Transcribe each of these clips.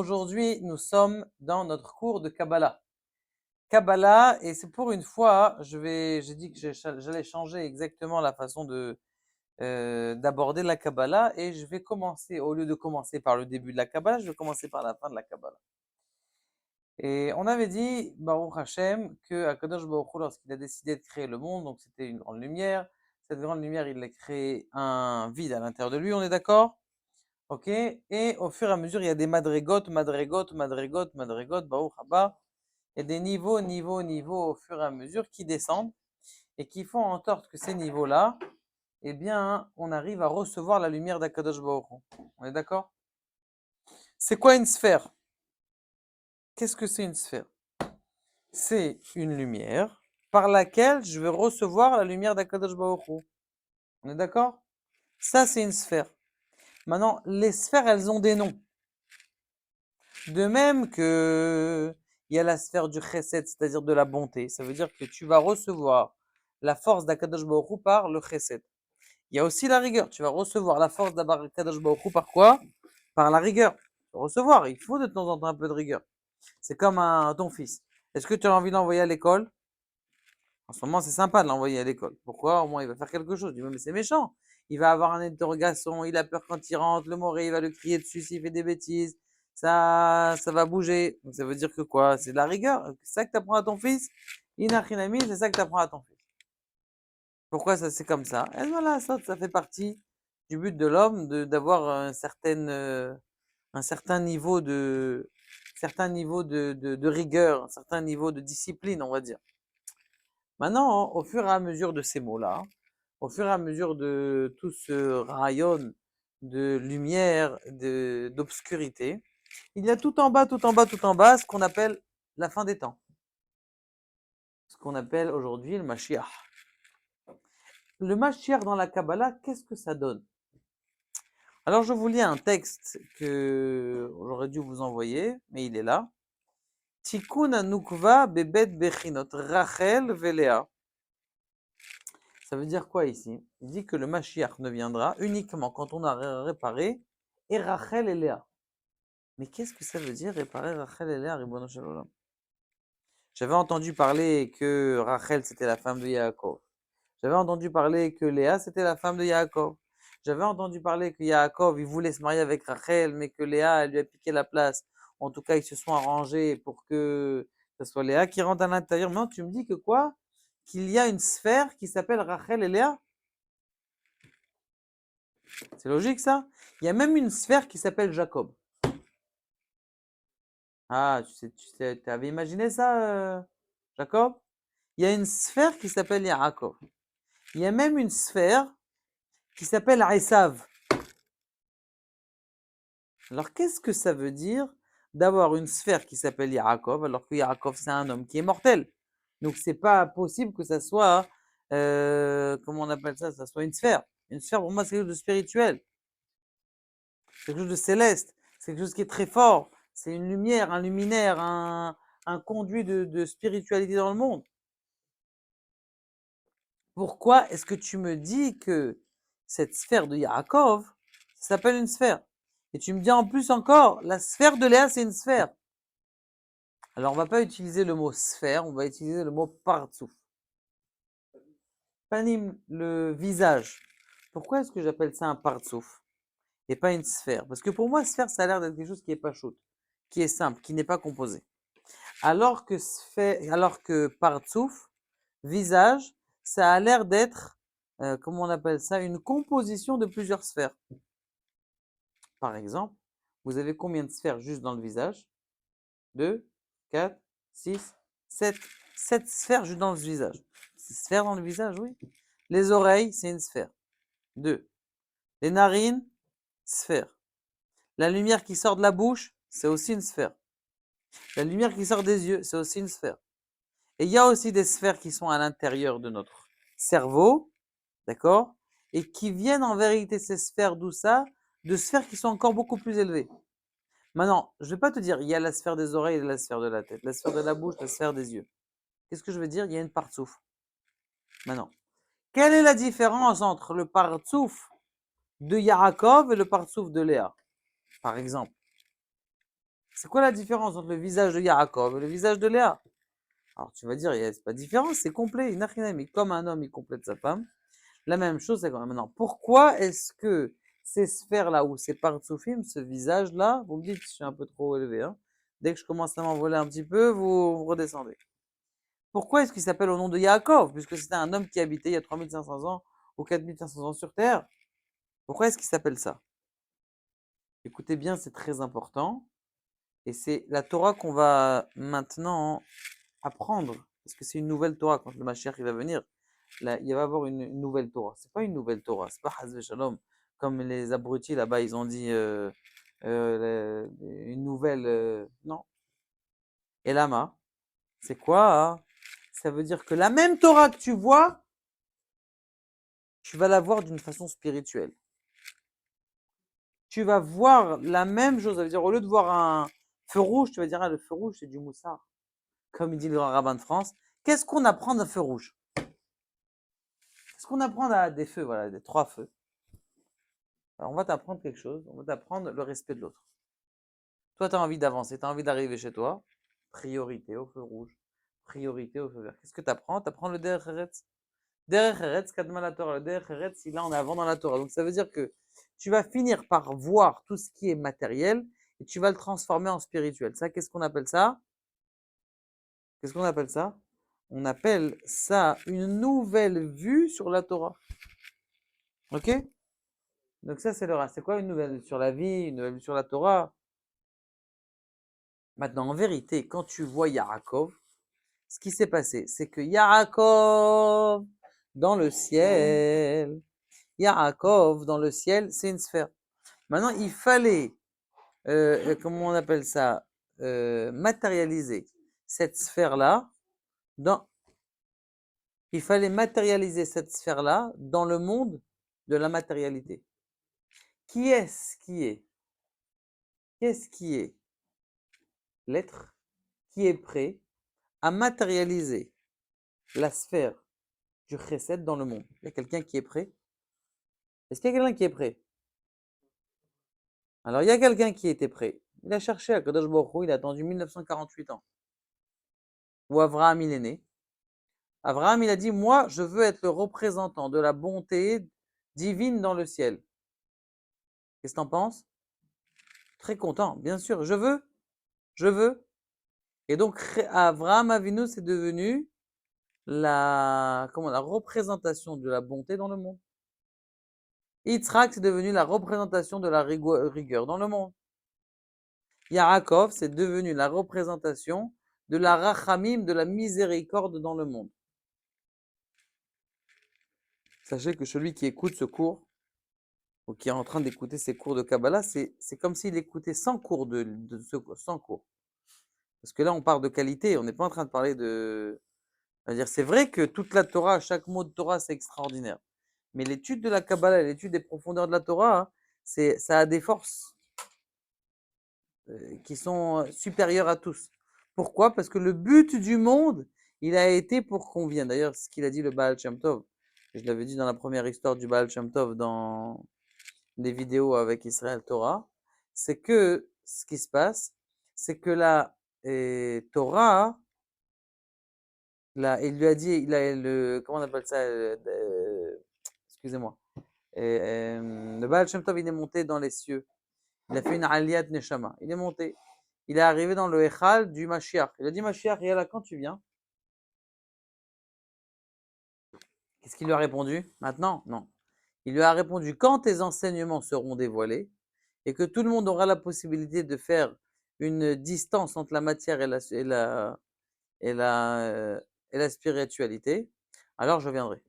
aujourd'hui, nous sommes dans notre cours de Kabbalah. Kabbalah, et c'est pour une fois, j'ai dit que j'allais changer exactement la façon d'aborder la Kabbalah, et je vais commencer, au lieu de commencer par le début de la Kabbalah, je vais commencer par la fin de la Kabbalah. Et on avait dit, Baruch Hashem, que Akadosh Baruch Hu, lorsqu'il a décidé de créer le monde, donc c'était une grande lumière, cette grande lumière, il a créé un vide à l'intérieur de lui, on est d'accord? Ok, et au fur et à mesure, il y a des madrigotes, Baruch Haba. Il y a des niveaux au fur et à mesure qui descendent et qui font en sorte que ces niveaux-là, eh bien, on arrive à recevoir la lumière d'Akadosh Baruch Hu. On est d'accord? C'est quoi une sphère? Qu'est-ce que c'est une sphère? C'est une lumière par laquelle je vais recevoir la lumière d'Akadosh Baruch Hu. On est d'accord? Ça, c'est une sphère. Maintenant, les sphères, elles ont des noms. De même que il y a la sphère du chesed, c'est-à-dire de la bonté. Ça veut dire que tu vas recevoir la force d'Akadosh Baruch Hu par le chesed. Il y a aussi la rigueur. Tu vas recevoir la force d'Akadosh Baruch Hu par quoi? Par la rigueur. Tu vas recevoir. Il faut de temps en temps un peu de rigueur. C'est comme ton fils. Est-ce que tu as envie de l'envoyer à l'école? En ce moment, c'est sympa de l'envoyer à l'école. Pourquoi? Au moins, il va faire quelque chose. Tu dis, mais c'est méchant. Il va avoir une interrogation, il a peur quand il rentre, le moré, il va le crier dessus s'il fait des bêtises. Ça va bouger. Donc, ça veut dire que quoi? C'est de la rigueur. C'est ça que tu apprends à ton fils? Inachinami, c'est ça que tu apprends à ton fils. Pourquoi ça, c'est comme ça? Et voilà, ça fait partie du but de l'homme d'avoir un certain niveau de rigueur, un certain niveau de discipline, on va dire. Maintenant, au fur et à mesure de ces mots-là, au fur et à mesure de tout ce rayon de lumière, d'obscurité, il y a tout en bas, ce qu'on appelle la fin des temps. Ce qu'on appelle aujourd'hui le Mashiach. Le Mashiach dans la Kabbalah, qu'est-ce que ça donne? Alors, je vous lis un texte que j'aurais dû vous envoyer, mais il est là. Tikkun Anukva Bebet Bechinot Rachel Velea. Ça veut dire quoi ici? Il dit que le Mashiach ne viendra uniquement quand on a réparé et Rachel et Léa. Mais qu'est-ce que ça veut dire réparer Rachel et Léa, Ribono Shel Olam? J'avais entendu parler que Rachel c'était la femme de Yaakov. J'avais entendu parler que Léa c'était la femme de Yaakov. J'avais entendu parler que Yaakov il voulait se marier avec Rachel, mais que Léa elle lui a piqué la place. En tout cas, ils se sont arrangés pour que ce soit Léa qui rentre à l'intérieur. Maintenant, tu me dis que quoi? Qu'il y a une sphère qui s'appelle Rachel et Léa? C'est logique ça? Il y a même une sphère qui s'appelle Jacob. Ah, tu avais imaginé ça, Jacob? Il y a une sphère qui s'appelle Yaakov. Il y a même une sphère qui s'appelle Esav. Alors, qu'est-ce que ça veut dire d'avoir une sphère qui s'appelle Yaakov, alors que Yaakov, c'est un homme qui est mortel? Donc, c'est pas possible que ça soit, comment on appelle ça? Ça soit une sphère. Une sphère, pour moi, c'est quelque chose de spirituel. C'est quelque chose de céleste. C'est quelque chose qui est très fort. C'est une lumière, un luminaire, un conduit de spiritualité dans le monde. Pourquoi est-ce que tu me dis que cette sphère de Yaakov, ça s'appelle une sphère? Et tu me dis en plus encore, la sphère de Léa, c'est une sphère. Alors, on va pas utiliser le mot sphère, on va utiliser le mot partsouf. Panim, le visage. Pourquoi est-ce que j'appelle ça un partsouf et pas une sphère? Parce que pour moi, sphère, ça a l'air d'être quelque chose qui est pas chaud, qui est simple, qui n'est pas composé. Alors que partsouf, visage, ça a l'air d'être, comment on appelle ça, une composition de plusieurs sphères. Par exemple, vous avez combien de sphères juste dans le visage? 2, 4, 6, 7. 7 sphères juste dans le visage. C'est sphères dans le visage, oui. Les oreilles, c'est une sphère. 2. Les narines, sphère. La lumière qui sort de la bouche, c'est aussi une sphère. La lumière qui sort des yeux, c'est aussi une sphère. Et il y a aussi des sphères qui sont à l'intérieur de notre cerveau, d'accord? Et qui viennent en vérité, ces sphères, d'où ça? De sphères qui sont encore beaucoup plus élevées. Maintenant, je ne vais pas te dire, il y a la sphère des oreilles et la sphère de la tête, la sphère de la bouche, la sphère des yeux. Qu'est-ce que je veux dire? Il y a une partsouf. Maintenant, quelle est la différence entre le partsouf de Yaakov et le partsouf de Léa? Par exemple, C'est quoi la différence entre le visage de Yaakov et le visage de Léa? Alors tu vas dire, c'est pas différent, c'est complet. Mais comme un homme, il complète sa femme. La même chose, c'est quand même maintenant. Pourquoi est-ce que ces sphères-là ou ces partsoufim, ce visage-là, vous me dites, je suis un peu trop élevé, hein. Dès que je commence à m'envoler un petit peu, vous redescendez. Pourquoi est-ce qu'il s'appelle au nom de Yaakov? Puisque c'était un homme qui habitait il y a 3500 ans ou 4500 ans sur Terre. Pourquoi est-ce qu'il s'appelle ça? Écoutez bien, c'est très important. Et c'est la Torah qu'on va maintenant apprendre. Parce que c'est une nouvelle Torah. Quand le Mashiach il va venir, là, il va y avoir une nouvelle Torah. C'est pas une nouvelle Torah. C'est pas Hazve Shalom. Comme les abrutis là-bas, ils ont dit une nouvelle. Non. Et lama, c'est quoi? Hein? Ça veut dire que la même Torah que tu vois, tu vas la voir d'une façon spirituelle. Tu vas voir la même chose. Ça veut dire, au lieu de voir un feu rouge, tu vas dire, ah, le feu rouge, c'est du moussard. Comme il dit le grand rabbin de France. Qu'est-ce qu'on apprend d'un feu rouge? Qu'est-ce qu'on apprend à des feux, voilà, des 3 feux? Alors, on va t'apprendre quelque chose. On va t'apprendre le respect de l'autre. Toi, tu as envie d'avancer, tu as envie d'arriver chez toi. Priorité au feu rouge. Priorité au feu vert. Qu'est-ce que tu apprends? Tu apprends le Derech Eretz. Derech Eretz, Kadma la Torah. Le Derech Eretz, il est en avant dans la Torah. Donc, ça veut dire que tu vas finir par voir tout ce qui est matériel et tu vas le transformer en spirituel. Ça, qu'est-ce qu'on appelle ça? Qu'est-ce qu'on appelle ça? On appelle ça une nouvelle vue sur la Torah. Ok? Donc ça, c'est le reste. C'est quoi une nouvelle vue sur la vie, une nouvelle vue sur la Torah? Maintenant, en vérité, quand tu vois Yaakov, ce qui s'est passé, c'est que Yaakov, dans le ciel, Yaakov, dans le ciel, c'est une sphère. Maintenant, il fallait, comment on appelle ça, matérialiser cette sphère-là dans, il fallait matérialiser cette sphère-là dans le monde de la matérialité. Qui est-ce qui est? Qu'est-ce qui est l'être qui est prêt à matérialiser la sphère du chesed dans le monde? Il y a quelqu'un qui est prêt? Est-ce qu'il y a quelqu'un qui est prêt? Alors, il y a quelqu'un qui était prêt. Il a cherché à Kadosh Baruch Hu, il a attendu 1948 ans. Où Abraham, il est né. Abraham, il a dit, moi, je veux être le représentant de la bonté divine dans le ciel. Qu'est-ce que t'en penses? Très content, bien sûr, je veux. Et donc, Abraham Avinu, c'est devenu la représentation de la bonté dans le monde. Yitzhak, c'est devenu la représentation de la rigueur dans le monde. Yaakov, c'est devenu la représentation de la rachamim, de la miséricorde dans le monde. Sachez que celui qui écoute ce cours, ou qui est en train d'écouter ces cours de Kabbalah, c'est comme s'il écoutait 100 cours de 100 cours. Parce que là, on parle de qualité, on n'est pas en train de parler de... C'est-à-dire, c'est vrai que toute la Torah, chaque mot de Torah, c'est extraordinaire. Mais l'étude de la Kabbalah, l'étude des profondeurs de la Torah, hein, ça a des forces qui sont supérieures à tous. Pourquoi? Parce que le but du monde, il a été pour qu'on vienne. D'ailleurs, ce qu'il a dit le Baal Shem Tov, je l'avais dit dans la première histoire du Baal Shem Tov dans les vidéos avec Israël Torah, c'est que ce qui se passe, c'est que la Torah, là, il lui a dit, il a comment on appelle ça, excusez-moi, le Baal Shem Tov, il est monté dans les cieux. Il a fait une aliyat neshama. Il est monté. Il est arrivé dans le Echal du Mashiach. Il a dit, Mashiach, là, quand tu viens? Qu'est-ce qu'il lui a répondu? Maintenant? Non. Il lui a répondu, quand tes enseignements seront dévoilés et que tout le monde aura la possibilité de faire une distance entre la matière et la spiritualité, alors je viendrai.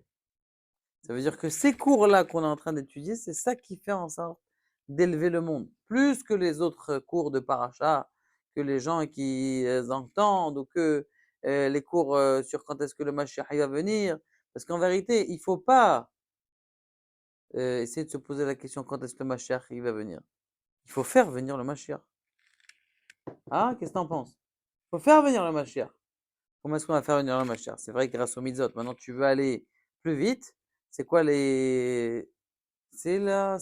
Ça veut dire que ces cours-là qu'on est en train d'étudier, c'est ça qui fait en sorte d'élever le monde. Plus que les autres cours de paracha, que les gens qui entendent, ou que les cours sur quand est-ce que le Mashiach va venir. Parce qu'en vérité, il ne faut pas essayer de se poser la question quand est-ce que le Mashiach va venir. Il faut faire venir le Mashiach. Ah, qu'est-ce que tu en penses? Il faut faire venir le Mashiach. Comment est-ce qu'on va faire venir le Mashiach? C'est vrai que grâce au mitzvot, maintenant tu veux aller plus vite. C'est quoi c'est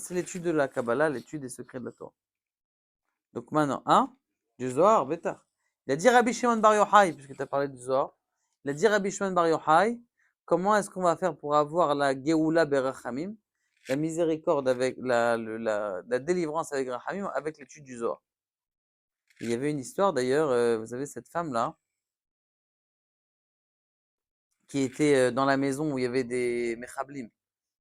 l'étude de la Kabbalah, l'étude des secrets de la Torah. Donc maintenant, Du Zohar, bêta. Il a dit Rabbi Shimon Bar Yochai, puisque tu as parlé du Zohar. Il a dit Rabbi Shimon Bar Yochai, comment est-ce qu'on va faire pour avoir la Geoula Berachamim, la miséricorde avec la délivrance avec Rachamim, avec l'étude du Zohar. Il y avait une histoire d'ailleurs, vous savez, cette femme-là, qui était dans la maison où il y avait des Mechablim.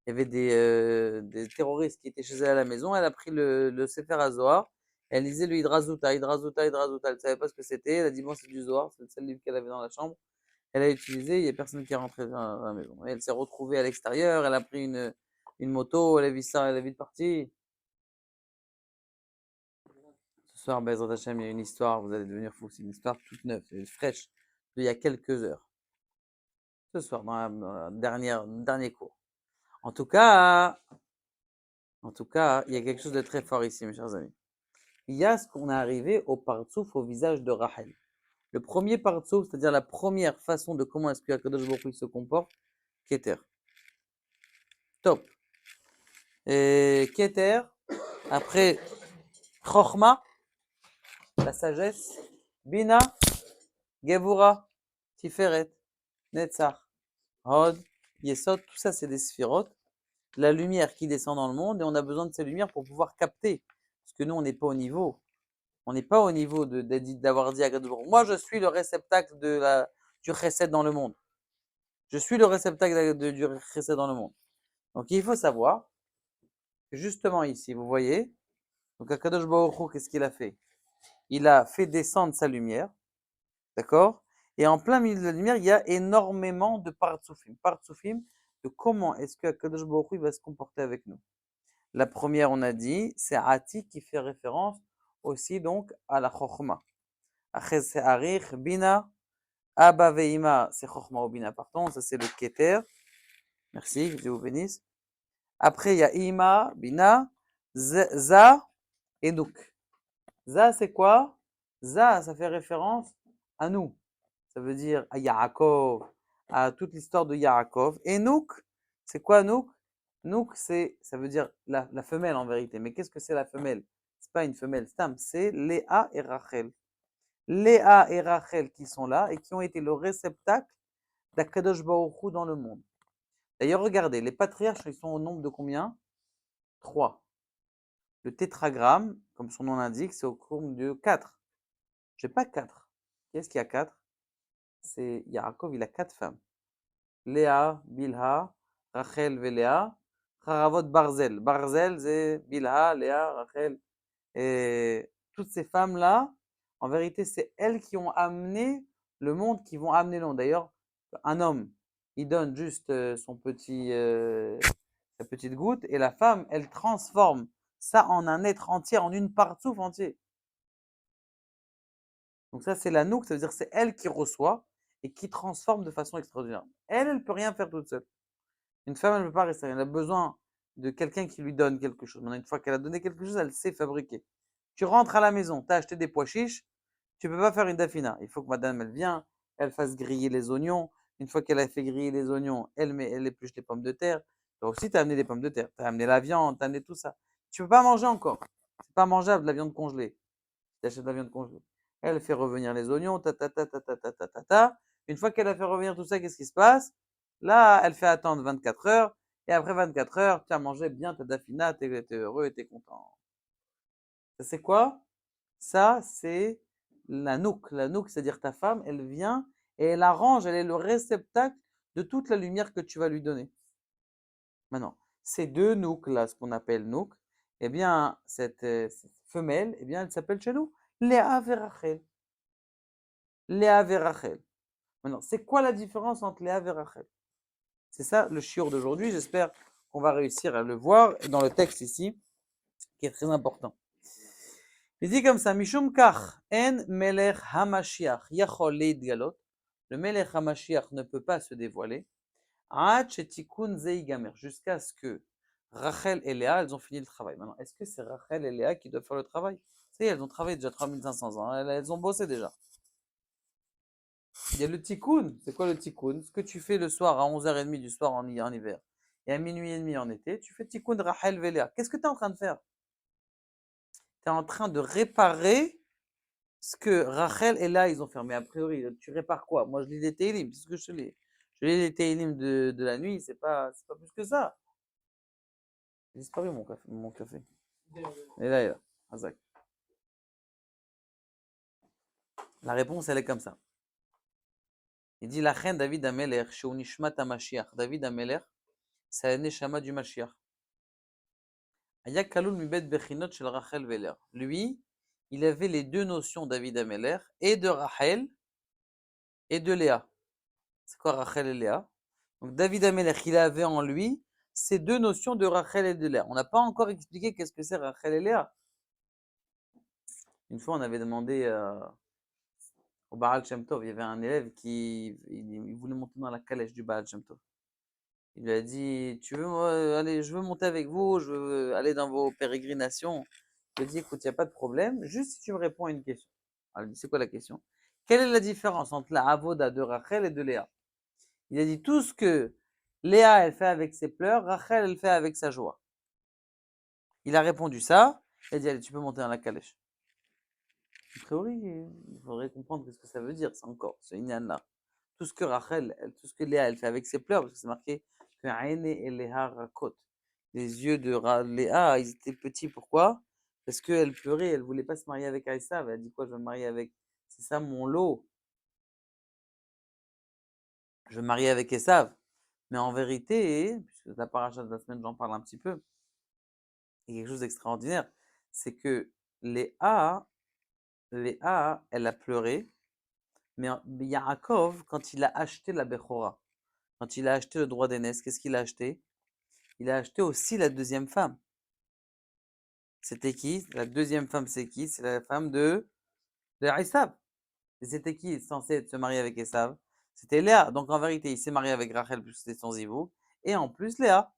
Il y avait des terroristes qui étaient chez elle à la maison. Elle a pris le Sefer HaZohar. Elle lisait le Hidrazouta, Hidrazouta, Hidrazouta. Elle ne savait pas ce que c'était. Elle a dit, bon, c'est du Zohar. C'est le seul livre qu'elle avait dans la chambre. Elle a utilisé. Il n'y a personne qui est rentré dans la maison. Et elle s'est retrouvée à l'extérieur. Elle a pris une moto. Elle a vu ça. Elle est vite partie. Ce soir, Bezrat Hashem, il y a une histoire. Vous allez devenir fou. C'est une histoire toute neuve. C'est fraîche. Il y a quelques heures. Ce soir, dans dernier cours. En tout cas, il y a quelque chose de très fort ici, mes chers amis. Il y a ce qu'on est arrivé au partsouf, au visage de Rachel. Le premier partsouf, c'est-à-dire la première façon de comment est-ce que Akadosh Baruch Hu se comporte, Keter. Top. Et Keter, après Chochma, la sagesse, Bina, Gevura, Tiferet, Netzach, Hod, Yesod, tout ça c'est des sphirotes. La lumière qui descend dans le monde et on a besoin de ces lumières pour pouvoir capter. Parce que nous, on n'est pas au niveau. On n'est pas au niveau d'avoir dit à Akadosh Baruch Hu, moi je suis le réceptacle du chesed dans le monde. Je suis le réceptacle du chesed dans le monde. Donc il faut savoir que justement ici, vous voyez, donc Akadosh Baruch Hu, qu'est-ce qu'il a fait? Il a fait descendre sa lumière, d'accord? Et en plein milieu de la lumière, il y a énormément de partsoufim. Partsoufim de comment est-ce que Akadosh Baruch Hu va se comporter avec nous. La première, on a dit, c'est Ati qui fait référence aussi donc à la Chochma. Après, c'est Arich, Bina, Abba Veima, c'est Chochma ou Bina, pardon, ça c'est le Keter. Merci, que Dieu vous bénisse. Après, il y a Ima, Bina, Za et Nouk. Za, c'est quoi? Za, ça fait référence à nous. Ça veut dire à Yaakov, à toute l'histoire de Yaakov. Et Nouk, c'est quoi Nouk? Nouk, ça veut dire la femelle en vérité. Mais qu'est-ce que c'est la femelle? C'est pas une femelle, c'est Léa et Rachel. Léa et Rachel qui sont là et qui ont été le réceptacle d'Akadosh Baruch Hu dans le monde. D'ailleurs, regardez, les patriarches, ils sont au nombre de combien? 3. Le tétragramme, comme son nom l'indique, c'est au nombre de 4. Je n'ai pas 4. Qu'est-ce qu'il y a 4? C'est Yaakov, il a 4 femmes. Léa, Bilha, Rachel et Léa. Haravot Barzel. Barzel, c'est Bilha, Léa, Rachel. Et toutes ces femmes-là, en vérité, c'est elles qui ont amené le monde, qui vont amener le monde. D'ailleurs, un homme, il donne juste sa petite goutte, et la femme, elle transforme ça en un être entier, en une partoufe entière. Donc ça, c'est la nouk, ça veut dire c'est elle qui reçoit et qui transforme de façon extraordinaire. Elle ne peut rien faire toute seule. Une femme, elle ne peut pas rester. Elle a besoin de quelqu'un qui lui donne quelque chose. Maintenant, une fois qu'elle a donné quelque chose, elle sait fabriquer. Tu rentres à la maison, tu as acheté des pois chiches, tu ne peux pas faire une dafina. Il faut que madame, elle vienne, elle fasse griller les oignons. Une fois qu'elle a fait griller les oignons, elle épluche les pommes de terre. Toi aussi, tu as amené des pommes de terre, tu as amené la viande, tu as amené tout ça. Tu ne peux pas manger encore. C'est pas mangeable, la viande congelée. Tu achètes de la viande congelée. Elle fait revenir les oignons, ta ta ta ta ta ta ta ta ta. Une fois qu'elle a fait revenir tout ça, qu'est-ce qui se passe? Là, elle fait attendre 24 heures. Et après 24 heures, tu as mangé bien ta dafina, tu es heureux et tu es content. Ça, c'est quoi? Ça, c'est la nouk. La nouk, c'est-à-dire ta femme, elle vient et elle arrange, elle est le réceptacle de toute la lumière que tu vas lui donner. Maintenant, ces deux nouks là, ce qu'on appelle nouk, eh bien, cette femelle, eh bien, elle s'appelle chez nous Léa Verachel. Léa Verachel. Maintenant, c'est quoi la différence entre Léa et Rachel? C'est ça le shiur d'aujourd'hui. J'espère qu'on va réussir à le voir dans le texte ici, qui est très important. Il dit comme ça, Mishum kach en melech hamashiach yachol leidgalot. Le melech hamashiach ne peut pas se dévoiler. Ad shetikun zeigamer, jusqu'à ce que Rachel et Léa, elles ont fini le travail. Maintenant, est-ce que c'est Rachel et Léa qui doivent faire le travail? C'est elles ont travaillé déjà 3500 ans. Elles ont bossé déjà. Il y a le tikkun. C'est quoi le tikkun? Ce que tu fais le soir à 11h30 du soir en hiver et à minuit et demi en été, tu fais tikkun Rachel Véléa. Qu'est-ce que tu es en train de faire? Tu es en train de réparer ce que Rachel et là, ils ont fait. Mais a priori, tu répares quoi? Moi, je lis des Télim, c'est ce que je lis. Je lis les Télim de la nuit, c'est pas plus que ça. Il a disparu mon café. Et là, il est là. Hazak. La réponse, elle est comme ça. Il dit la reine David Ameler, chez Nishmat Mashiach. David Ameler, c'est la neshama du Mashiach. Ayak Kalul Mibet Bechinot shel Rachel Veler. Lui, il avait les deux notions David Ameler, et de Rachel et de Léa. C'est quoi Rachel et Léa? Donc David Ameler, il avait en lui ces deux notions de Rachel et de Léa. On n'a pas encore expliqué qu'est-ce que c'est Rachel et Léa. Une fois, on avait demandé au Baal Shem Tov, il y avait un élève qui il voulait monter dans la calèche du Baal Shem Tov. Il lui a dit, tu veux, allez, je veux monter avec vous, je veux aller dans vos pérégrinations. Il lui a dit, écoute, il n'y a pas de problème, juste si tu me réponds à une question. Alors, il dit, c'est quoi la question? Quelle est la différence entre la avoda de Rachel et de Léa? Il a dit, tout ce que Léa, elle fait avec ses pleurs, Rachel, elle fait avec sa joie. Il a répondu ça, il a dit, allez, tu peux monter dans la calèche. A priori, il faudrait comprendre ce que ça veut dire, ça encore, ce inyan-là. Tout ce que Rachel, tout ce que Léa, elle fait avec ses pleurs, parce que c'est marqué que Aïne et Léa rakot. Les yeux de Léa, ils étaient petits. Pourquoi? Parce qu'elle pleurait, elle voulait pas se marier avec Aïssav. Elle a dit quoi? Je vais me marier avec. C'est ça mon lot. Je vais me marier avec Esav. Mais en vérité, puisque la paracha de la semaine, j'en parle un petit peu, il y a quelque chose d'extraordinaire. C'est que Léa, elle a pleuré. Mais Yaakov, quand il a acheté la Bechora, quand il a acheté le droit d'aînesse, qu'est-ce qu'il a acheté? Il a acheté aussi la deuxième femme. C'était qui? La deuxième femme, c'est qui? C'est la femme de Esav. Et c'était qui censé se marier avec Esav? C'était Léa. Donc en vérité, il s'est marié avec Rachel puisque c'était son zivou. Et en plus Léa.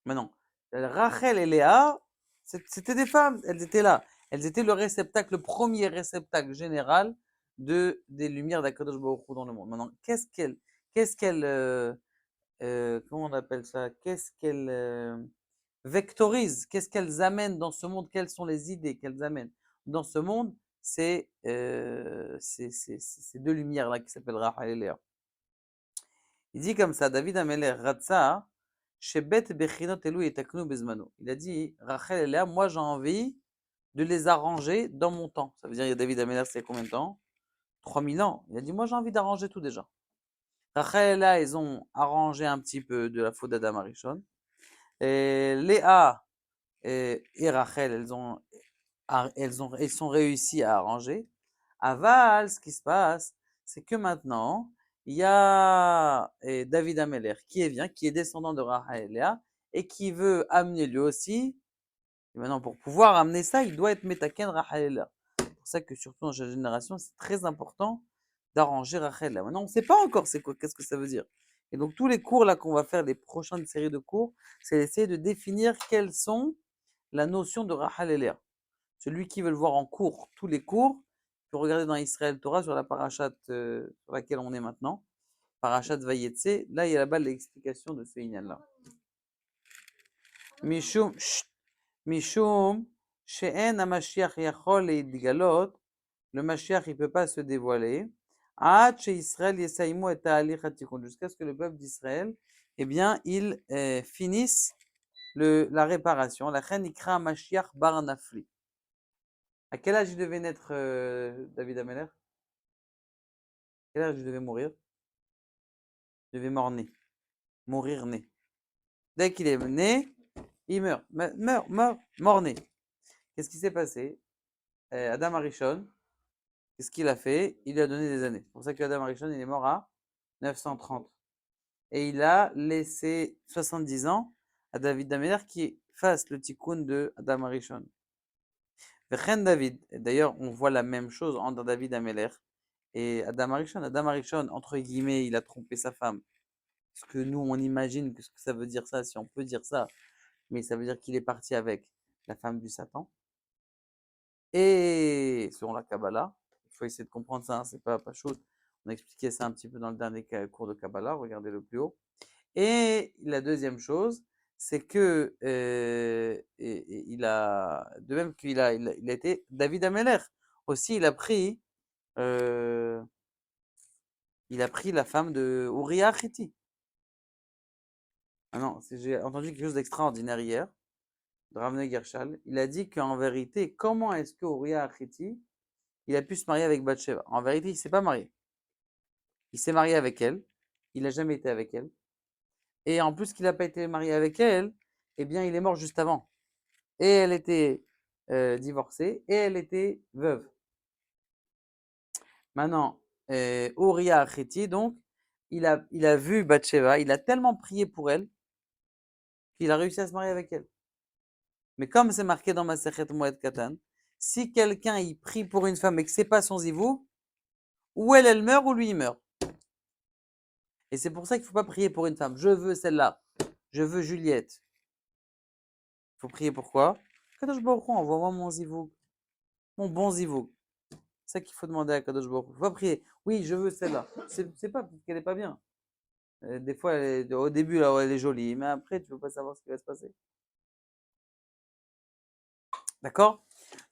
Maintenant, Rachel et Léa, c'était des femmes. Elles étaient là. Elles étaient le réceptacle, le premier réceptacle général des lumières d'Akadosh Baruch Hu dans le monde. Maintenant, comment on appelle ça? Qu'est-ce qu'elles vectorisent? Qu'est-ce qu'elles amènent dans ce monde? Quelles sont les idées qu'elles amènent dans ce monde? C'est ces deux lumières-là qui s'appellent Rachel et Léa. Il dit comme ça, David Ameler, Ratsa, Shebet Bechinot Elu Yetaknu Bezmano. Il a dit, Rachel et Léa, moi j'ai envie de les arranger dans mon temps. Ça veut dire, David Ameler, c'est combien de temps? 3000 ans. Il a dit, moi j'ai envie d'arranger tout déjà. Rachel et Léa, ils ont arrangé un petit peu de la faute d'Adam Arishon. Et Léa et Rachel, elles sont réussies à arranger. Aval, ce qui se passe, c'est que maintenant, il y a David Ameller qui est descendant de Rachel et Léa, et qui veut amener lui aussi. Et maintenant, pour pouvoir amener ça, il doit être Metaken Rachel et Léa. C'est pour ça que surtout dans cette génération, c'est très important d'arranger Rachel et Léa. Maintenant, on ne sait pas encore qu'est-ce que ça veut dire. Et donc, tous les cours là qu'on va faire, les prochaines séries de cours, c'est d'essayer de définir quelles sont la notion de Rachel et Léa. Celui qui veut le voir en cours, tous les cours, peut regarder dans Israël Torah sur la parashat sur laquelle on est maintenant, parashat Vayetse. Là, il y a là-bas l'explication de ce inyan-là. Mishum, Mishum, she'en ha-Mashiach yachol leitgalot, le Mashiach, il ne peut pas se dévoiler. Ad she'Israël yesaimu et ta'alich hatikun, jusqu'à ce que le peuple d'Israël, eh bien, ils finissent la réparation. La reine ikra Mashiach bar Nafli. À quel âge il devait naître David Ameller? À quel âge il devait mourir? Il devait mourir né. Dès qu'il est né, il meurt. Mort-né. Qu'est-ce qui s'est passé? Adam Arishon, qu'est-ce qu'il a fait? Il lui a donné des années. C'est pour ça qu'Adam Arishon, il est mort à 930. Et il a laissé 70 ans à David Ameller qui fasse le tikkun de Adam Arishon. Vechen David. Et d'ailleurs, on voit la même chose entre David Ameller et Adam Arishon. Adam Arishon, entre guillemets, il a trompé sa femme. Ce que nous, on imagine que ce que ça veut dire ça, si on peut dire ça, mais ça veut dire qu'il est parti avec la femme du Satan. Et selon la Kabbalah, il faut essayer de comprendre ça, hein, c'est pas chaud. On a expliqué ça un petit peu dans le dernier cours de Kabbalah, regardez le plus haut. Et la deuxième chose, c'est que il a, de même qu'il a été David Ameller. Aussi, euh, il a pris la femme de Uriah Hiti. Ah non, j'ai entendu quelque chose d'extraordinaire hier, de Ravne Gershal. Il a dit qu'en vérité, comment est-ce que Uriah Hiti, il a pu se marier avec Bathsheba? En vérité, il ne s'est pas marié. Il s'est marié avec elle. Il n'a jamais été avec elle. Et en plus qu'il n'a pas été marié avec elle, eh bien, il est mort juste avant. Et elle était divorcée et elle était veuve. Maintenant, Uriah Hiti, donc, il a vu Bathsheba, il a tellement prié pour elle qu'il a réussi à se marier avec elle. Mais comme c'est marqué dans Masechet Moed Katan, si quelqu'un y prie pour une femme et que c'est pas son zivou, ou elle meurt ou lui il meurt. Et c'est pour ça qu'il ne faut pas prier pour une femme. Je veux celle-là. Je veux Juliette. Il faut prier pourquoi? Kadosh Baruch Hu, envoie-moi mon zivou. Mon bon zivou. C'est ça qu'il faut demander à Kadosh Baruch Hu. Il ne faut pas prier. Oui, je veux celle-là. C'est pas parce qu'elle n'est pas bien. Des fois, au début, là, elle est jolie. Mais après, tu ne peux pas savoir ce qui va se passer. D'accord?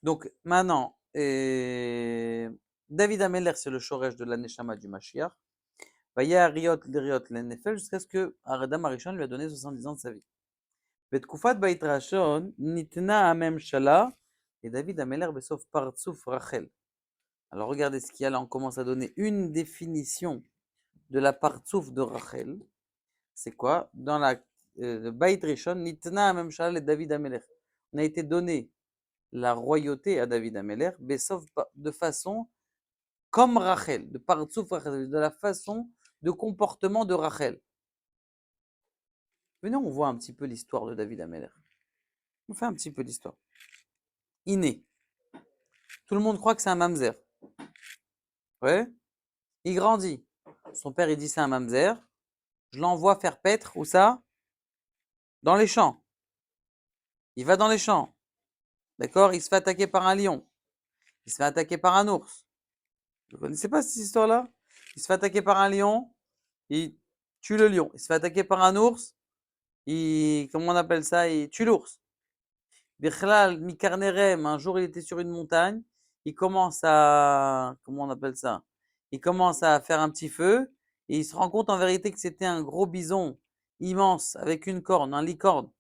Donc, maintenant, David Ameller, c'est le shoresh de la Neshama du Mashiach. Vaya Riot, Liriot, l'Nefel, jusqu'à ce que Adam Arishon lui a donné 70 ans de sa vie. בתקופת בית ראשון ניתנה הממשלה לדוד המלך בסוף פרצוף רחל. Alors regardez ce qu'il y a là, on commence à donner une définition de la partsouf de Rachel. C'est quoi? Dans la Beit Rishon, Nitna Amemshal et David Amelech. On a été donné la royauté à David Amelech, Bessof de façon comme Rachel, de partsouf Rachel, de la façon de comportement de Rachel. Venez, on voit un petit peu l'histoire de David Amelech. On fait un petit peu l'histoire. Inné. Tout le monde croit que c'est un mamzer. Ouais. Il grandit. Son père, il dit c'est un mamzer. Je l'envoie faire paître, où ça? Dans les champs. Il va dans les champs. D'accord? Il se fait attaquer par un lion. Il se fait attaquer par un ours. Vous ne connaissez pas cette histoire-là? Il se fait attaquer par un lion. Il tue le lion. Il se fait attaquer par un ours. Comment on appelle ça? Il tue l'ours. Bichlal, Mikarnerem, un jour il était sur une montagne. Il commence à. Comment on appelle ça? Il commence à faire un petit feu. Et il se rend compte en vérité que c'était un gros bison immense avec une corne, un licorne.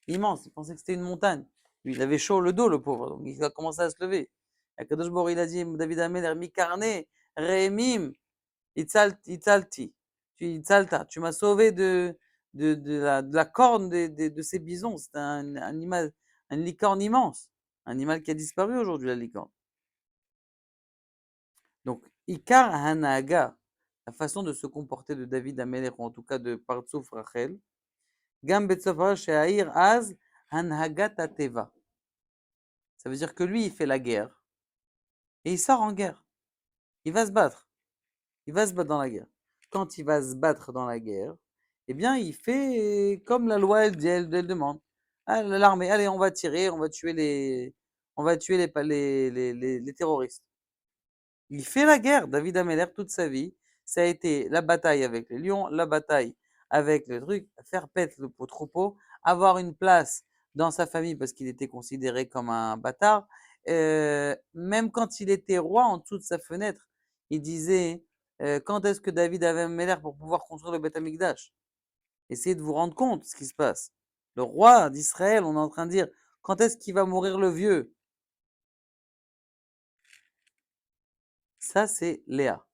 Immense, il pensait que c'était une montagne. Lui, il avait chaud le dos, le pauvre, donc il a commencé à se lever. Akadosh Baruch il a dit, David Ameler, Mikarne, Rémim, Itzalti, tu m'as sauvé de la corne de ces bisons. C'est un animal, un licorne immense, un animal qui a disparu aujourd'hui, la licorne. Donc, Ikar Hanaga, la façon de se comporter de David Ameler, ou en tout cas de Partsouf Rachel, Gam Betsofa Sheair Az Hanhagat Ateva. Ça veut dire que lui, il fait la guerre et il sort en guerre. Il va se battre. Il va se battre dans la guerre. Quand il va se battre dans la guerre, eh bien, il fait comme la loi, elle demande. Ah, l'armée, allez, on va tirer, on va tuer les terroristes. Il fait la guerre, David Ameller, toute sa vie. Ça a été la bataille avec les lions, la bataille avec le truc, faire paître le troupeau, avoir une place dans sa famille parce qu'il était considéré comme un bâtard. Même quand il était roi, en dessous de sa fenêtre, il disait quand est-ce que David avait Ameller pour pouvoir construire le Beth Amikdash? Essayez de vous rendre compte de ce qui se passe. Le roi d'Israël, on est en train de dire quand est-ce qu'il va mourir le vieux? Ça, c'est Léa.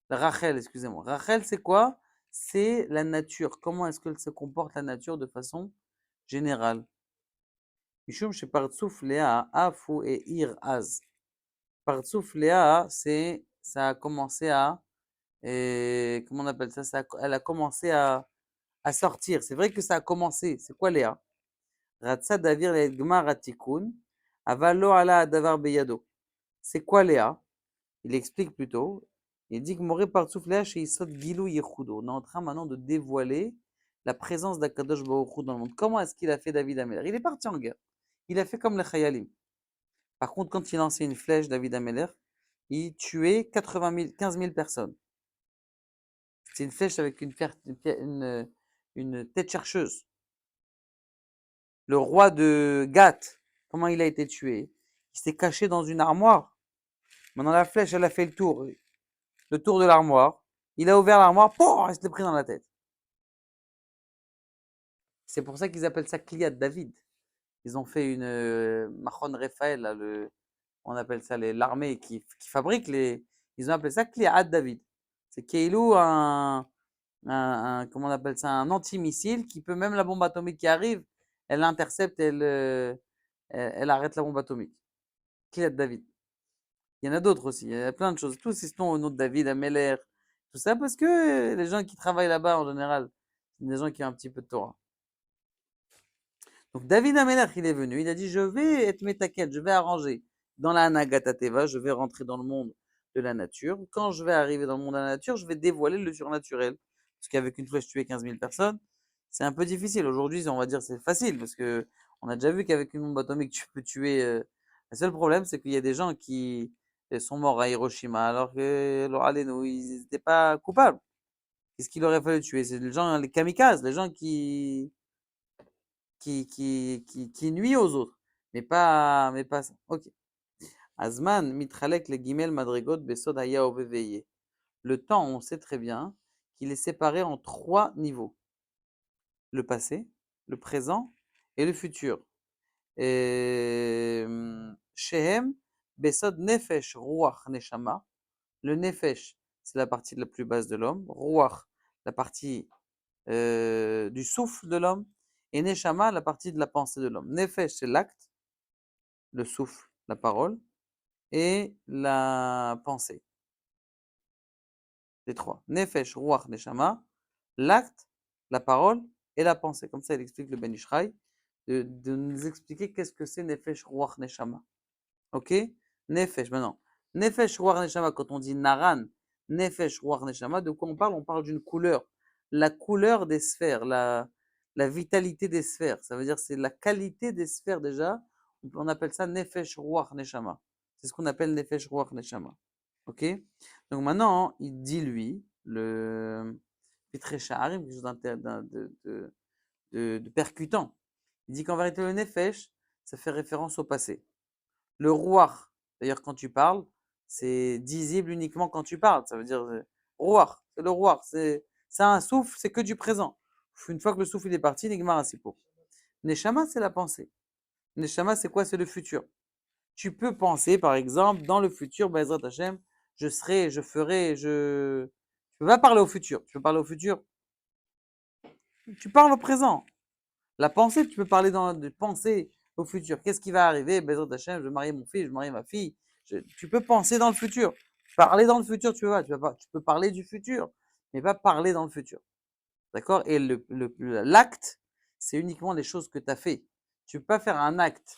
Rachel, excusez-moi. Rachel, c'est quoi? C'est la nature. Comment est-ce qu'elle se comporte la nature de façon générale? Mishum chez Partsouf Léa, Afou et Ir Az. Partsouf Léa, ça a commencé à, comment on appelle ça? Elle a commencé à sortir. C'est vrai que ça a commencé. C'est quoi Léa? Ratsa Davir le Gmar Atikun, Avalo ala Davar Beyado. C'est quoi Léa? Il explique plutôt. Il dit que Moré Partsouf Léa chez Isod Gilou Yehudo. On est en train maintenant de dévoiler la présence d'Akadosh Baruch Hu dans le monde. Comment est-ce qu'il a fait David Ameller? Il est parti en guerre. Il a fait comme les Chayalim. Par contre, quand il lançait une flèche, David Ameller, il tuait 15 000 personnes. C'est une flèche avec une tête chercheuse. Le roi de Gath, comment il a été tué? Il s'est caché dans une armoire. Maintenant, la flèche, elle a fait le tour de l'armoire. Il a ouvert l'armoire, pouf, il se l'est pris dans la tête. C'est pour ça qu'ils appellent ça Kliat David. Ils ont fait une Mahon Raphaël, là, on appelle ça l'armée qui fabrique les. Ils ont appelé ça Kliat David. C'est Keilou comment on appelle ça, un antimissile qui peut même la bombe atomique qui arrive, elle l'intercepte, elle arrête la bombe atomique. Kliat David. Il y en a d'autres aussi, il y a plein de choses. Tous ils sont au nom de David, Ameller, tout ça parce que les gens qui travaillent là-bas en général, c'est des gens qui ont un petit peu de Torah. Donc David Ameller, il est venu, il a dit je vais être métaquette, je vais arranger dans la Nagatateva, je vais rentrer dans le monde de la nature. Quand je vais arriver dans le monde de la nature, je vais dévoiler le surnaturel. Parce qu'avec une flèche tuer 15 000 personnes, c'est un peu difficile. Aujourd'hui, on va dire c'est facile parce que on a déjà vu qu'avec une bombe atomique, tu peux tuer. Le seul problème, c'est qu'il y a des gens qui sont morts à Hiroshima alors que allez, ils n'étaient pas coupables. Qu'est-ce qu'il aurait fallu tuer? C'est les gens, les kamikazes, les gens qui nuit aux autres, mais pas ça. Ok. Azman, mitralek le gimel madrigot besod haya oveveye. Le temps, on sait très bien qu'il est séparé en trois niveaux. Le passé, le présent et le futur. Shehem, besod nefesh, ruach, neshama. Le nefesh, c'est la partie la plus basse de l'homme. Ruach, la partie du souffle de l'homme. Et neshama, la partie de la pensée de l'homme. Nefesh, c'est l'acte. Le souffle, la parole, et la pensée. Les trois. Nefesh, Ruach, Neshama, l'acte, la parole et la pensée. Comme ça, il explique le Ben Ishraï, de nous expliquer qu'est-ce que c'est Nefesh, Ruach, Neshama. Ok? Nefesh, maintenant. Nefesh, Ruach, Neshama, quand on dit Naran, Nefesh, Ruach, Neshama, de quoi on parle? On parle d'une couleur. La couleur des sphères, la vitalité des sphères. Ça veut dire c'est la qualité des sphères déjà. On appelle ça Nefesh, Ruach, Neshama. C'est ce qu'on appelle Nefesh, Ruach, Neshama. Ok? Donc maintenant, il dit lui, le Pitré Shaharim, quelque chose de percutant. Il dit qu'en vérité, le Nefesh, ça fait référence au passé. Le Ruach, d'ailleurs, quand tu parles, c'est diisible uniquement quand tu parles. Ça veut dire Ruach, c'est le Ruach, c'est un souffle, c'est que du présent. Une fois que le souffle il est parti, Nigmar Asipo. Neshama, c'est la pensée. Neshama, c'est quoi? C'est le futur. Tu peux penser, par exemple, dans le futur, Bezrat Hashem, je serai, je ferai, je. Tu peux pas parler au futur. Tu peux parler au futur. Tu parles au présent. La pensée, tu peux parler de penser au futur. Qu'est-ce qui va arriver? Bezrat Hashem, je vais marier mon fils, je vais marier ma fille. Tu peux penser dans le futur. Parler dans le futur, tu peux pas. Tu peux parler du futur, mais pas parler dans le futur. D'accord? Et l'acte, c'est uniquement les choses que tu as fait. Tu peux pas faire un acte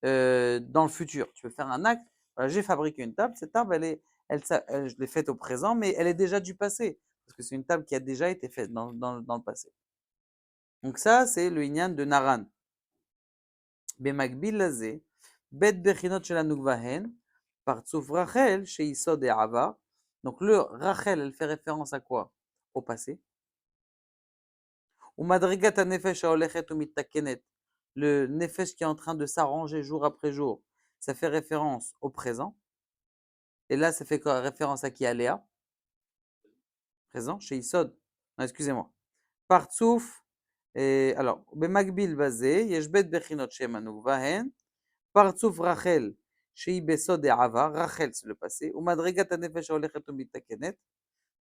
dans le futur. Tu peux faire un acte. Voilà, j'ai fabriqué une table. Cette table, je l'ai faite au présent, mais elle est déjà du passé. Parce que c'est une table qui a déjà été faite dans le passé. Donc ça, c'est le inyan de Naran. Bemakbil lazé, bet bechinot shel anugvahen, partsuf Rachel, chez Isod et Ava. Donc le Rachel, elle fait référence à quoi? Au passé. Ou madrigat nefesh haolechet ou mittakenet. Le nefesh qui est en train de s'arranger jour après jour, ça fait référence au présent. Et là, ça fait référence à qui? À Léa. Présent, chez Isod. Non, excusez-moi. Partsouf. Alors, Bemakbil basé, Yeshbet Bechinot Shemanu Vahen. Partsouf Rachel, chez Besod et Ava. Rachel, c'est le passé. Ou madrigat nefesh haolechet ou mittakenet.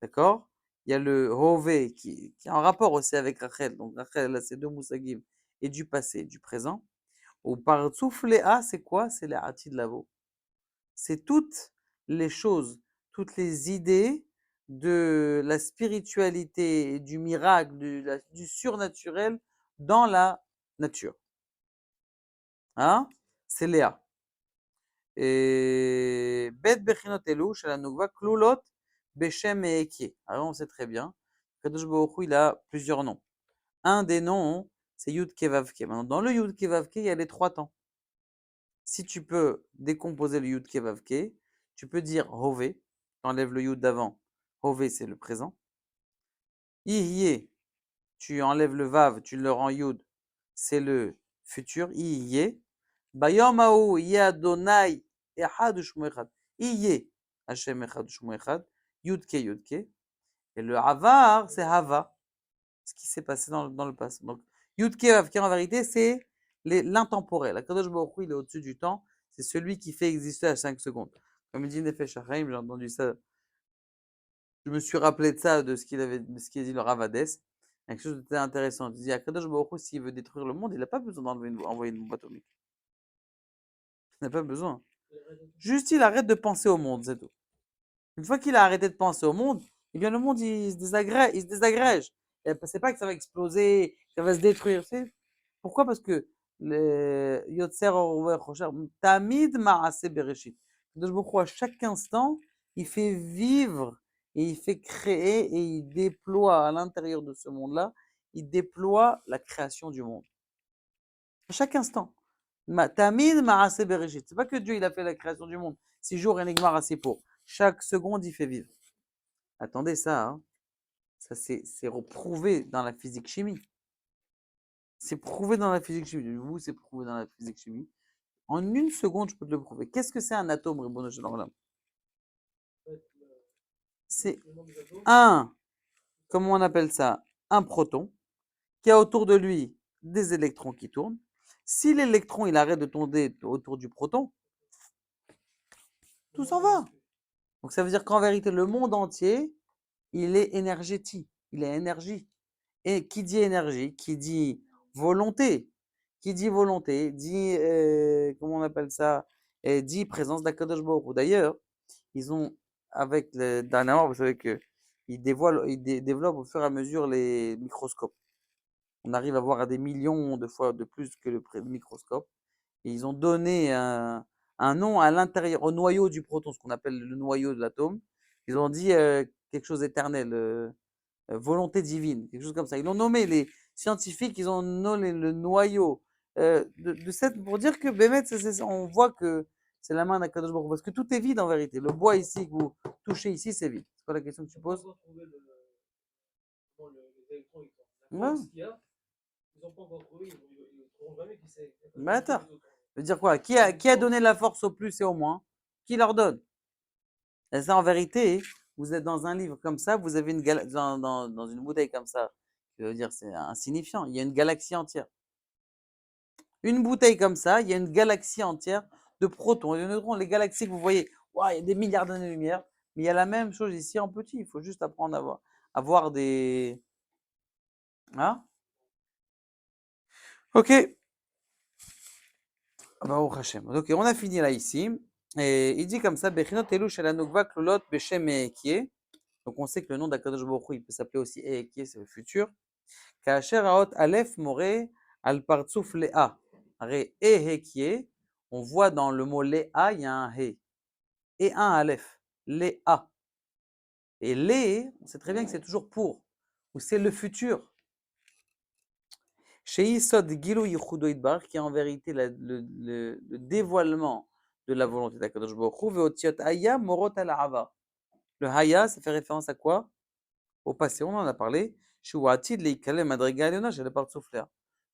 D'accord? Il y a le Hové qui est en rapport aussi avec Rachel. Donc Rachel, là, c'est deux moussagim et du passé, du présent. Ou par Léa, c'est quoi? C'est les Atid Lavo. C'est toutes les choses, toutes les idées de la spiritualité et du miracle, du surnaturel dans la nature. Hein? C'est Léa. Et Bet Bechinot Elu, chez la Nougva, Klulot, Beshem et Ekie. Alors on sait très bien, Kadosh Baruch Hu, il a plusieurs noms. Un des noms, c'est Yud Kevavke. Maintenant, dans le Yud Kevavke, il y a les trois temps. Si tu peux décomposer le Yud Kevavke, tu peux dire Hove, tu enlèves le Yud d'avant. Hove, c'est le présent. Ihyé, tu enlèves le Vav, tu le rends Yud, c'est le futur. Ihyé. Bayom Haou, Yeh Adonai, Echad Ushmo Echad. Ihyé, Hashem Echad, Shmo Echad, Yudke, Yudke. Et le Avar, c'est Hava, ce qui s'est passé dans le passé. Donc, Yudke, Vavke, en vérité, c'est l'intemporel. Akadosh Baruch Hu, il est au-dessus du temps. C'est celui qui fait exister à 5 secondes. Comme il dit Nefesh HaChaim, j'ai entendu ça. Je me suis rappelé de ça, de ce qu'il a dit le Ravades. Quelque chose d'intéressant. Intéressant. Il dit Akadosh Baruch Hu, s'il veut détruire le monde, il n'a pas besoin d'envoyer une bombe atomique. Il n'a pas besoin. Juste, il arrête de penser au monde, c'est tout. Une fois qu'il a arrêté de penser au monde, eh bien, le monde, il se désagrège. C'est pas que ça va exploser, que ça va se détruire. Pourquoi? Parce que le Yotzer Orover Chosher, Tamid Maase Bereshit. Donc, je crois, à chaque instant, il fait vivre et il fait créer et il déploie à l'intérieur de ce monde-là, il déploie la création du monde. À chaque instant. Tamid Maase Bereshit. C'est pas que Dieu, il a fait la création du monde. 6 jours et Nigmar assez pour. Chaque seconde, il fait vivre. Attendez ça, hein. Ça c'est prouvé dans la physique-chimie. C'est prouvé dans la physique-chimie. Vous, c'est prouvé dans la physique-chimie. En une seconde, je peux te le prouver. Qu'est-ce que c'est un atome, Ribono Shel Olam? C'est comment on appelle ça? Un proton qui a autour de lui des électrons qui tournent. Si l'électron, il arrête de tourner autour du proton, tout s'en va. Donc ça veut dire qu'en vérité, le monde entier, il est énergétique, il est énergie. Et qui dit énergie, qui dit volonté, dit, comment on appelle ça, dit présence d'Akadosh Baruch Hu. D'ailleurs, ils ont, avec dernièrement, vous savez qu'ils développent au fur et à mesure les microscopes. On arrive à voir à des millions de fois de plus que le microscope. Et ils ont donné un nom à l'intérieur, au noyau du proton, ce qu'on appelle le noyau de l'atome. Ils ont dit quelque chose d'éternel, volonté divine, quelque chose comme ça. Ils l'ont nommé, les scientifiques, ils ont nommé le noyau de cette, pour dire que Bémet, on voit que c'est la main d'Akadosh Baruch Hu, parce que tout est vide en vérité. Le bois ici que vous touchez ici, c'est vide. C'est quoi la question que tu poses? Ouais. Ils n'ont pas encore trouvé, ils ne trouveront jamais qui c'est. Mais attends, ça veut dire quoi? Qui a donné la force au plus et au moins? Qui leur donne? Et ça, en vérité, vous êtes dans un livre comme ça, vous avez une dans une bouteille comme ça. Je veux dire, c'est insignifiant. Il y a une galaxie entière. Une bouteille comme ça, il y a une galaxie entière de protons et de neutrons. Les galaxies que vous voyez, il y a des milliards d'années-lumière, mais il y a la même chose ici en petit. Il faut juste apprendre à voir des. Hein? Ok. Baruch Hashem. Ok, on a fini là ici. Et il dit comme ça, Bechinot Elu Shel Hanukva Klulot Beshem Eekie. Donc on sait que le nom d'Akadosh Baruch Hu, il peut s'appeler aussi Eekie, c'est le futur. Kaasher Haot Aleph More Al Partsuf Lea. Ré Eekie, on voit dans le mot Lea, il y a un He. Et un Aleph. Lea. Et Lé, on sait très bien que c'est toujours pour. Ou c'est le futur. Chez Yisod Gilou Yichudo Idbar, qui est en vérité le dévoilement de la volonté d'Akadosh Baruch Hu, Veotiot Haya Morot al Hava. Le Haya, ça fait référence à quoi? Au passé, on en a parlé. Shuatid Leikale Madriga Eliona, j'ai le part souffler.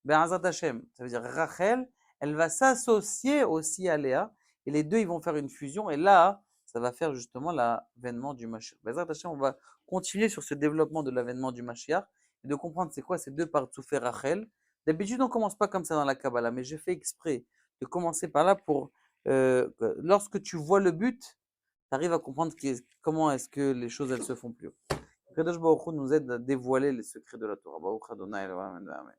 Be'azat Hashem, ça veut dire Rachel, elle va s'associer aussi à Léa, et les deux, ils vont faire une fusion, et là, ça va faire justement l'avènement du Mashiach. Be'azat Hashem, on va continuer sur ce développement de l'avènement du Mashiach, et de comprendre c'est quoi ces deux parts souffler Rachel. D'habitude, on ne commence pas comme ça dans la Kabbalah, mais j'ai fait exprès de commencer par là pour, lorsque tu vois le but, tu arrives à comprendre comment est-ce que les choses elles se font plus. Kadosh Baruch Hu nous aide à dévoiler les secrets de la Torah. Baruch Adonai Elohim. Amen.